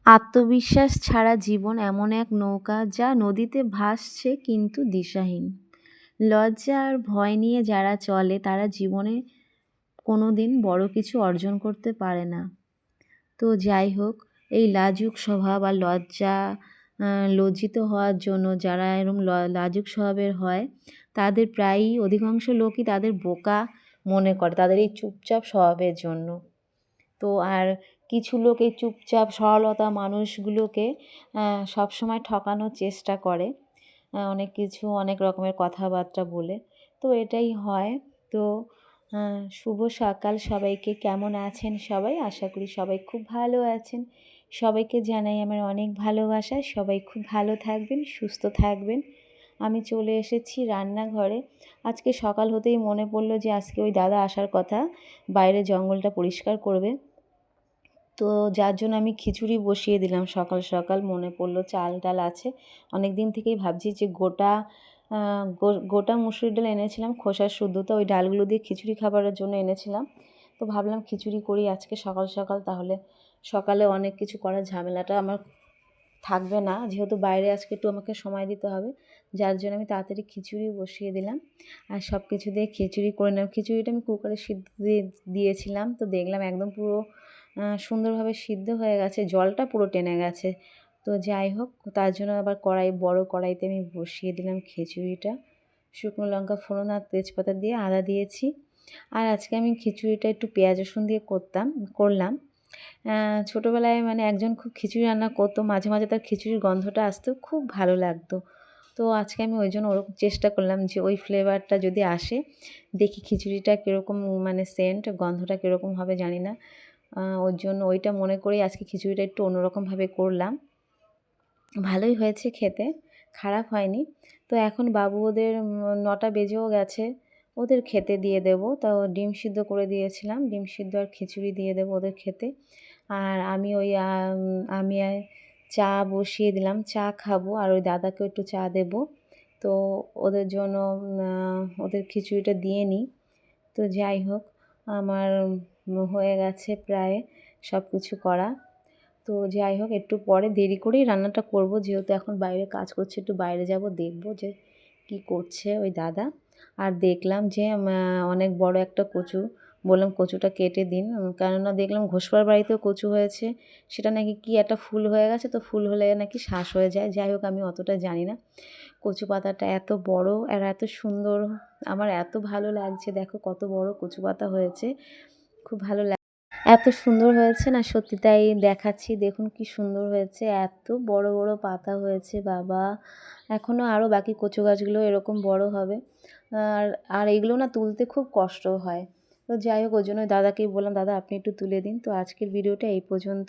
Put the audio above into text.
আত্মবিশ্বাস ছাড়া জীবন এমন এক নৌকা যা নদীতে ভাসছে কিন্তু দিশাহীন। লজ্জা আর ভয় নিয়ে যারা চলে তারা জীবনে কোনো দিন বড় কিছু অর্জন করতে পারে না। তো যাই হোক, এই লাজুক স্বভাব আর লজ্জিত হওয়ার জন্য যারা এরকম লাজুক স্বভাবের হয় তাদের প্রায়ই অধিকাংশ লোকই তাদের বোকা মনে করে তাদের এই চুপচাপ স্বভাবের জন্য। তো আর কিছু লোক এই চুপচাপ সরলতা মানুষগুলোকে সবসময় ঠকানোর চেষ্টা করে অনেক কিছু অনেক রকমের কথাবার্তা বলে। তো এটাই হয়। তো শুভ সকাল সবাইকে। কেমন আছেন সবাই? আশা করি সবাই খুব ভালো আছেন। সবাইকে জানাই আমার অনেক ভালোবাসা। সবাই খুব ভালো থাকবেন, সুস্থ থাকবেন। আমি চলে এসেছি রান্নাঘরে। আজকে সকাল হতেই মনে পড়লো যে আজকে ওই দাদা আসার কথা, বাইরে জঙ্গলটা পরিষ্কার করবে। তো যার জন্য আমি খিচুড়ি বসিয়ে দিলাম সকাল সকাল। মনে পড়লো চাল ডাল আছে। অনেক দিন থেকেই ভাবছি যে গোটা মুসুরির ডাল এনেছিলাম খোসা শুদ্ধ, তো ওই ডালগুলো দিয়ে খিচুড়ি খাবারের জন্য এনেছিলাম। তো ভাবলাম খিচুড়ি করি আজকে সকাল সকাল, তাহলে সকালে অনেক কিছু করার ঝামেলাটা আমার থাকবে না, যেহেতু বাইরে আজকে একটু আমাকে সময় দিতে হবে। যার জন্য আমি তাড়াতাড়ি খিচুড়ি বসিয়ে দিলাম আর সব কিছু দিয়ে খিচুড়ি করে নিলাম। খিচুড়িটা আমি কুকারে সিদ্ধ দিয়েছিলাম, তো দেখলাম একদম পুরো সুন্দরভাবে সিদ্ধ হয়ে গেছে, জলটা পুরো টেনে গেছে। তো যাই হোক, তার জন্য আবার বড় কড়াইতে আমি বসিয়ে দিলাম খিচুড়িটা। শুকনো লঙ্কা ফোড়ন আর তেজপাতা দিয়ে আদা দিয়েছি। আর আজকে আমি খিচুড়িটা একটু পেঁয়াজ রসুন দিয়ে করলাম। ছোটোবেলায় মানে একজন খুব খিচুড়ি রান্না করতো, মাঝে মাঝে তার খিচুড়ির গন্ধটা আসতো, খুব ভালো লাগতো। তো আজকে আমি ওই জন্য ওরকম চেষ্টা করলাম যে ওই ফ্লেভারটা যদি আসে, দেখি খিচুড়িটা কীরকম মানে গন্ধটা কীরকম হবে জানি না। ওর জন্য ওইটা মনে করেই আজকে খিচুড়িটা একটু অন্যরকমভাবে করলাম। ভালোই হয়েছে খেতে, খারাপ হয়নি। তো এখন বাবু ওদের 9টা বেজেও গেছে, ওদের খেতে দিয়ে দেবো। তো ডিম সিদ্ধ করে দিয়েছিলাম, ডিম সিদ্ধ আর খিচুড়ি দিয়ে দেবো ওদের খেতে। আর আমি চা বসিয়ে দিলাম, চা খাবো আর ওই দাদাকেও একটু চা দেবো। তো ওদের জন্য ওদের খিচুড়িটা দিয়ে নিই। তো যাই হোক, আমার হয়ে গেছে প্রায় সব কিছু করা। তো যাই হোক, একটু পরে দেরি করেই রান্নাটা করব, যেহেতু এখন বাইরে কাজ করছে, একটু বাইরে যাব, দেখব যে কি করছে ওই দাদা। আর দেখলাম যে অনেক বড় একটা কচু, বললাম কচুটা কেটে দিন, কেননা দেখলাম ঘোষপাড়ার বাড়িতেও কচু হয়েছে, সেটা নাকি কি একটা ফুল হয়ে গেছে, তো ফুল হলে নাকি শ্বাস হয়ে যায়। যাই হোক, আমি অতটা জানি না। কচু পাতাটা এত বড় আর এত সুন্দর, আমার এত ভালো লাগছে। দেখো কত বড় কচু পাতা হয়েছে, খুব ভালো এত সুন্দর হয়েছে না, সত্যি তাই দেখাচ্ছি, দেখুন কি সুন্দর হয়েছে, এত বড় বড় পাতা হয়েছে বাবা। এখনও আরও বাকি কচু গাছগুলো এরকম বড় হবে। আর আর এগুলো না তুলতে খুব কষ্ট হয়। তো যাই হোক, ওই জন্য দাদাকেই বললাম, দাদা আপনি একটু তুলে দিন। তো আজকের ভিডিওটা এই পর্যন্ত।